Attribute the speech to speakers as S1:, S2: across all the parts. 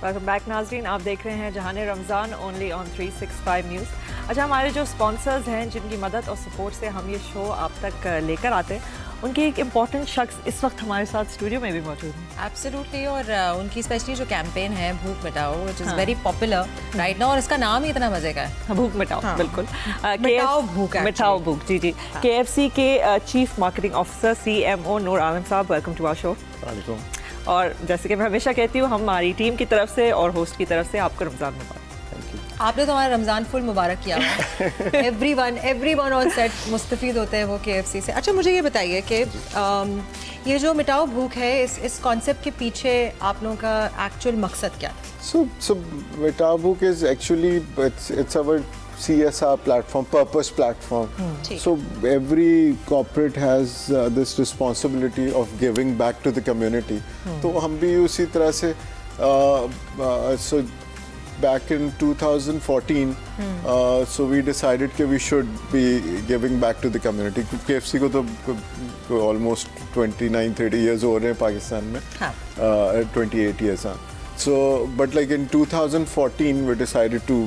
S1: Welcome back नाज़रीन, आप देख रहे हैं जहाने रमज़ान ओनली ऑन 365 न्यूज़। अच्छा, हमारे जो स्पॉन्सर्स हैं जिनकी मदद और सपोर्ट से हम ये शो आप तक लेकर आते हैं, उनके एक इम्पॉर्टेंट शख्स इस वक्त हमारे साथ स्टूडियो में भी मौजूद हैं।
S2: एब्सोल्युटली, और उनकी स्पेशली जो कैंपेन है भूख मिटाओ, which is very popular right now, और इसका नाम ही इतना मजे का है,
S1: भूख मिटाओ। बिल्कुल,
S2: मिटाओ भूख,
S1: मिटाओ भूख। जी जी। KFC के chief marketing officer CMO Noor Alam साहब, वेलकम टू आवर शो।
S3: वालेकुम।
S1: और जैसे कि मैं हमेशा कहती हूँ, हमारी टीम की तरफ से और होस्ट की तरफ से आपको रमज़ान मुबारक।
S2: आपने तो हमारा रमज़ान फुल मुबारक किया हुआ। एवरीवन ऑन सेट मुस्तफीद होते हैं वो KFC से। अच्छा, मुझे ये बताइए कि ये जो मिटाओ भूख है, इस कॉन्सेप्ट के पीछे आप लोगों का एक्चुअल मकसद क्या है?
S3: So मिटाओ भूख is actually it's our CSR platform, purpose platform. So every corporate has this responsibility of giving back to the community. तो हम भी उसी तरह से so back in 2014 so we decided that we should be giving back to the community. KFC को तो almost 29-30 years हो रहे हैं पाकिस्तान में, 28 years हाँ. So but like in 2014 we decided to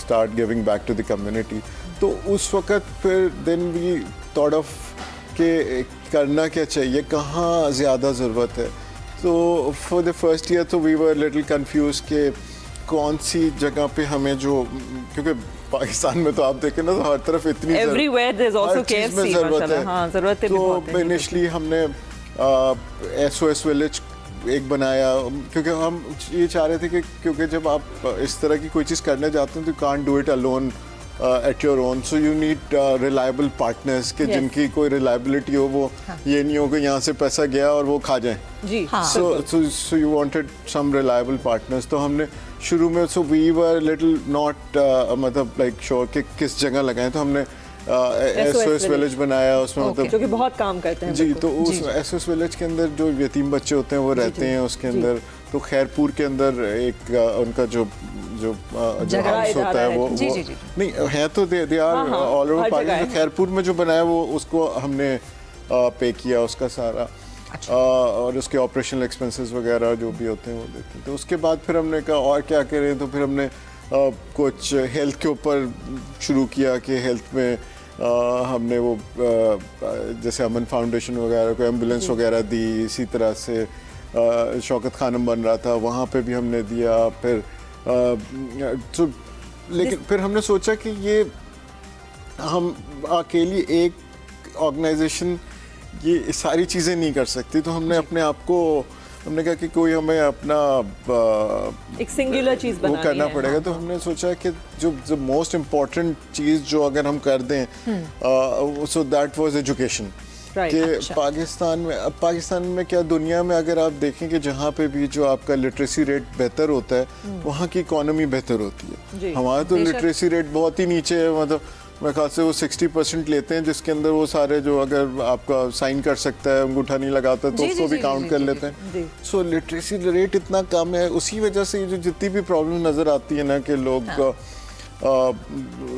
S3: start giving back to the community. तो उस वक्त फिर then we thought of कि करना क्या चाहिए, कहाँ ज़्यादा ज़रूरत है. तो for the first year तो we were little confused कि कौन सी जगह पे हमें जो, क्योंकि पाकिस्तान में तो आप देखें ना तो हर तरफ इतनी
S1: Everywhere there's also KFC,
S3: ज़रूरत है.
S1: हाँ, ज़रूरतें भी बहुत हैं.
S3: तो इनिशली हमने SOS विलेज एक बनाया, क्योंकि हम ये चाह रहे थे कि क्योंकि जब आप इस तरह की कोई चीज़ करने जाते हैं तो can't do it alone at your own, so you need reliable partners कि जिनकी कोई reliability हो, वो ये नहीं हो कि यहाँ से पैसा गया और वो खा जाए.
S1: जी.
S3: So you wanted some reliable partners. तो हमने शुरू में so we were little not मतलब like sure कि किस जगह लगाएं, तो हमने SOS विलेज बनाया. उसमें मतलब
S1: जो कि बहुत काम करते हैं.
S3: जी, तो उस SOS विलेज के अंदर जो यतीम बच्चे होते हैं वो रहते हैं उसके अंदर. तो खैरपुर के अंदर एक उनका जो हाउस होता है वो नहीं है, तो they are all over Pakistan. Khairpur में जो बनाया वो उसको हमने पे किया उसका सारा. और उसके ऑपरेशनल एक्सपेंसेस वगैरह जो भी होते हैं वो देते हैं. तो उसके बाद फिर हमने कहा और क्या करें, तो फिर हमने कुछ हेल्थ के ऊपर शुरू किया कि हेल्थ में हमने वो जैसे अमन फाउंडेशन वगैरह को एम्बुलेंस वगैरह दी. इसी तरह से शौकत खानम बन रहा था, वहाँ पे भी हमने दिया. फिर तो लेकिन फिर हमने सोचा कि ये हम अकेली एक ऑर्गेनाइजेशन ये सारी चीज़ें नहीं कर सकती. तो हमने अपने आप को हमने कहा कि कोई हमें अपना
S1: एक सिंगुलर चीज़
S3: वो करना पड़ेगा. तो हमने सोचा कि जो मोस्ट इम्पॉर्टेंट चीज़ जो अगर हम कर दें, सो दैट वाज एजुकेशन. कि पाकिस्तान में क्या दुनिया में अगर आप देखें कि जहाँ पे भी जो आपका लिटरेसी रेट बेहतर होता है वहाँ की इकोनॉमी बेहतर होती है. हमारा तो लिटरेसी रेट बहुत ही नीचे है. मतलब मेरे ख्याल से वो 60% लेते हैं, जिसके अंदर वो सारे जो अगर आपका साइन कर सकता है, अंगूठा नहीं लगाता तो उसको भी काउंट कर लेते हैं. सो लिटरेसी रेट इतना कम है. उसी वजह से जो जितनी भी प्रॉब्लम नज़र आती है ना कि लोग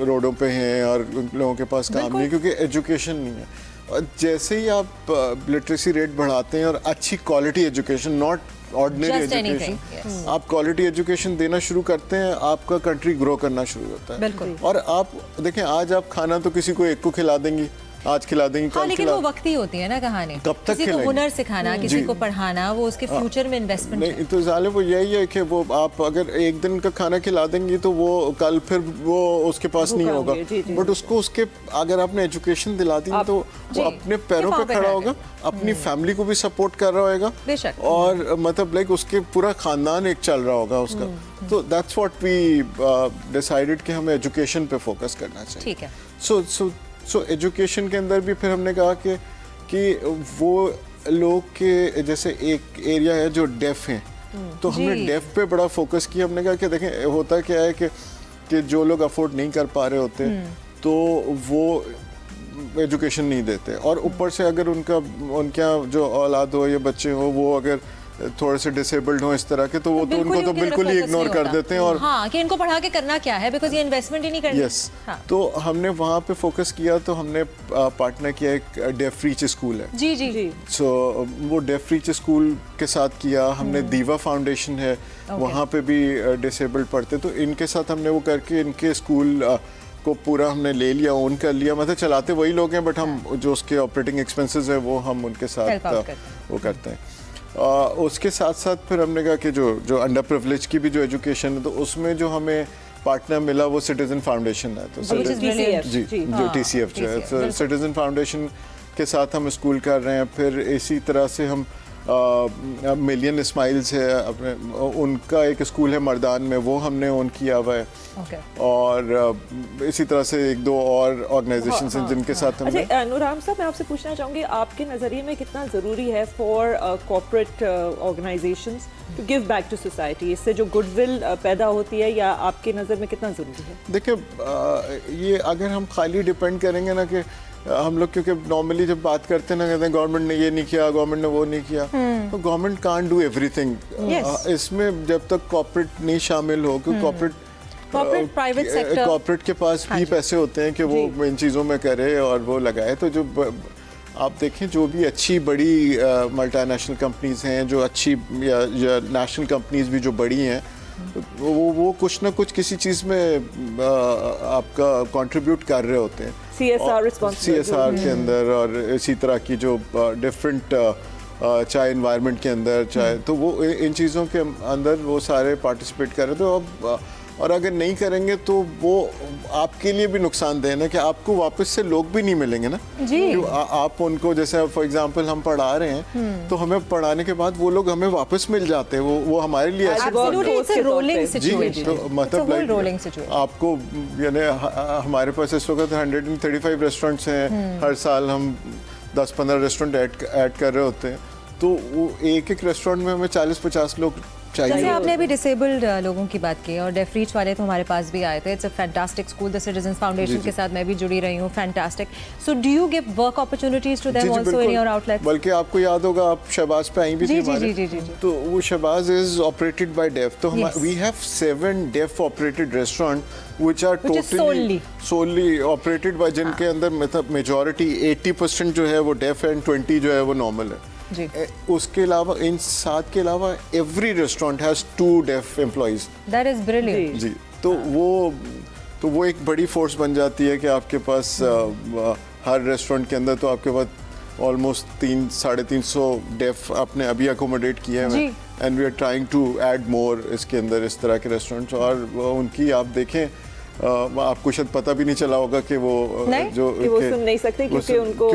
S3: रोडों पे हैं और उन लोगों के पास काम नहीं, क्योंकि एजुकेशन नहीं है. और जैसे ही आप लिटरेसी रेट बढ़ाते हैं और अच्छी quality education, not ordinary education, आप क्वालिटी एजुकेशन देना शुरू करते हैं, आपका कंट्री ग्रो करना शुरू होता है. और आप देखें, आज आप खाना तो किसी को एक को खिला देंगी, आज खिला देंगे, कल
S2: लेकिन वो वक्त ही होती है ना कहानी.
S3: कब तक
S2: किसी को हुनर सिखाना, किसी को पढ़ाना, वो उसके फ्यूचर में इन्वेस्टमेंट है.
S3: नहीं, तो ज़ालिम वो यही है कि वो आप अगर एक दिन का खाना खिला देंगी तो वो कल फिर वो उसके पास नहीं होगा. बट उसको उसके अगर आपने एजुकेशन दिला दी तो वो अपने पैरों पे खड़ा होगा, अपनी फैमिली को भी सपोर्ट कर रहा होगा, और मतलब लाइक उसके पूरा खानदान एक चल रहा होगा उसका. तो दैट्स व्हाट वी डिसाइडेड कि हमें एजुकेशन पे फोकस करना चाहिए.
S2: ठीक है.
S3: सो एजुकेशन के अंदर भी फिर हमने कहा कि वो लोग के जैसे एक एरिया है जो डेफ हैं, तो हमने डेफ पे बड़ा फोकस किया. हमने कहा कि देखें होता क्या है कि जो लोग अफोर्ड नहीं कर पा रहे होते तो वो एजुकेशन नहीं देते, और ऊपर से अगर उनका जो औलाद हो या बच्चे हो वो अगर थोड़े से डिसेबल्ड हो इस तरह के, तो वो तो उनको तो बिल्कुल ही इग्नोर कर देते हैं। और
S2: हाँ कि इनको पढ़ा के करना क्या है, बिकॉज ये इन्वेस्टमेंट ही नहीं करनी।
S3: यस, तो हमने वहाँ पे फोकस किया, तो हमने पार्टनर किया, एक डेफ रीच स्कूल है।
S2: जी जी जी।
S3: सो वो डेफ रीच स्कूल के साथ किया हमने। दीवा फाउंडेशन है, वहाँ पे भी डिसेबल्ड पढ़ते, तो इनके साथ हमने वो करके इनके स्कूल को पूरा हमने ले लिया, ओन कर लिया। मतलब चलाते वही लोग हैं, बट हम जो उसके ऑपरेटिंग एक्सपेंसेस है वो हम उनके साथ वो करते हैं। उसके साथ साथ फिर हमने कहा कि जो अंडर प्रिविलेज की भी जो एजुकेशन है, तो उसमें जो हमें पार्टनर मिला वो सिटीजन फाउंडेशन है। तो जो TCF जो है, तो सिटीजन फाउंडेशन के साथ हम स्कूल कर रहे हैं। फिर इसी तरह से हम मिलियन स्माइल्स है अपने, उनका एक स्कूल है मर्दान में, वो हमने ओन किया हुआ है। और इसी तरह से एक दो और ऑर्गेनाइजेशंस हैं जिनके साथ हमने।
S1: अच्छा नूराम साहब, मैं आपसे पूछना चाहूँगी, आपके नज़रिए में कितना ज़रूरी है for corporate organisations to give back to society? इससे जो गुडविल पैदा होती है, या आपके नज़र में कितना ज़रूरी है?
S3: देखिए, ये अगर हम खाली डिपेंड करेंगे ना कि हम लोग, क्योंकि नॉर्मली जब बात करते हैं ना, कहते हैं गवर्नमेंट ने ये नहीं किया, गवर्नमेंट ने वो नहीं किया, तो गवर्नमेंट कांट डू एवरीथिंग। इसमें जब तक कॉर्पोरेट नहीं शामिल हो, क्योंकि
S2: प्राइवेट सेक्टर,
S3: कॉर्पोरेट के पास भी पैसे होते हैं कि वो इन चीज़ों में करे और वो लगाए। तो जो आप देखें, जो भी अच्छी बड़ी मल्टीनेशनल कंपनीज हैं, जो अच्छी या नेशनल कंपनीज भी जो बड़ी हैं, वो कुछ ना कुछ किसी चीज़ में आपका कंट्रीब्यूट कर रहे होते हैं CSR के अंदर, और इसी तरह की जो डिफरेंट चाहे इन्वायरमेंट के अंदर, चाहे तो वो इन चीज़ों के अंदर वो सारे पार्टिसिपेट कर रहे थे। तो अब और अगर नहीं करेंगे तो वो आपके लिए भी नुकसानदेह है ना, कि आपको वापस से लोग भी नहीं मिलेंगे ना जी। आप उनको, जैसे फॉर एग्जांपल हम पढ़ा रहे हैं, तो हमें पढ़ाने के बाद वो लोग हमें वापस मिल जाते हैं, वो हमारे लिए मतलब आपको, यानी हमारे पास इस वक्त 135 रेस्टोरेंट्स हैं, हर साल हम 10-15 रेस्टोरेंट ऐड कर रहे होते हैं, तो वो एक रेस्टोरेंट में हमें 40-50 लोग चाहिए।
S2: जैसे आपने अभी डिसेबल्ड लोगों की बात की, और डेफ रीच वाले तो हमारे पास भी आए थे। It's a fantastic school, the citizens foundation के साथ मैं भी जुड़ी रही हूँ। Fantastic. So do you give work opportunities to them also in your outlets?
S3: बल्कि आपको याद होगा, आप शहबाज पे आई भी थी हमारे, तो वो Shahbaz is operated by deaf. तो we have 7 deaf operated restaurant which are totally solely operated by, जिनके अंदर मतलब मेजॉरिटी 80% जो है वो डेफ है, 20 जो है वो नॉर्मल है जी। उसके अलावा इन 7 के अलावा every restaurant has 2 deaf employees.
S2: That is brilliant जी।
S3: तो वो एक बड़ी फोर्स बन जाती है कि आपके पास हर रेस्टोरेंट के अंदर तो आपके पास ऑलमोस्ट 300-350 डेफ आपने अभी अकोमोडेट किए हैं, and we are trying to add more इसके अंदर इस तरह के रेस्टोरेंट्स। और उनकी आप देखें, आपको शायद पता भी नहीं चला होगा कि वो जो
S1: कि वो सुन नहीं सकते, क्योंकि उनको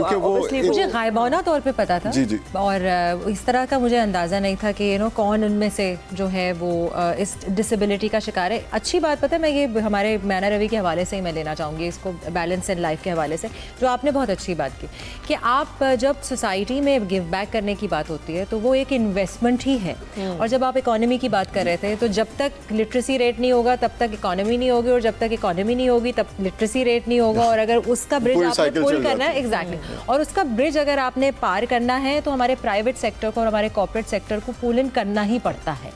S2: मुझे गायबाना तौर पे पता था
S3: जी।
S2: और इस तरह का मुझे अंदाज़ा नहीं था कि कौन उनमें से जो है वो इस डिसेबिलिटी का शिकार है। अच्छी बात पता है, मैं ये हमारे मैना रवि के हवाले से ही मैं लेना चाहूँगी इसको, बैलेंस इन लाइफ के हवाले से, जो आपने बहुत अच्छी बात की कि आप जब सोसाइटी में गिव बैक करने की बात होती है तो वो एक इन्वेस्टमेंट ही है। और जब आप इकोनॉमी की बात कर रहे थे, तो जब तक लिटरेसी रेट नहीं होगा तब तक इकोनॉमी नहीं होगी, और जब तक इकोनॉमी नहीं होगी तब लिटरेसी रेट नहीं होगा। और अगर उसका ब्रिज आपने पुल करना है, एग्जैक्टली, और उसका ब्रिज अगर आपने पार करना है तो हमारे प्राइवेट सेक्टर को और हमारे कॉर्पोरेट सेक्टर को पुल इन करना ही पड़ता है।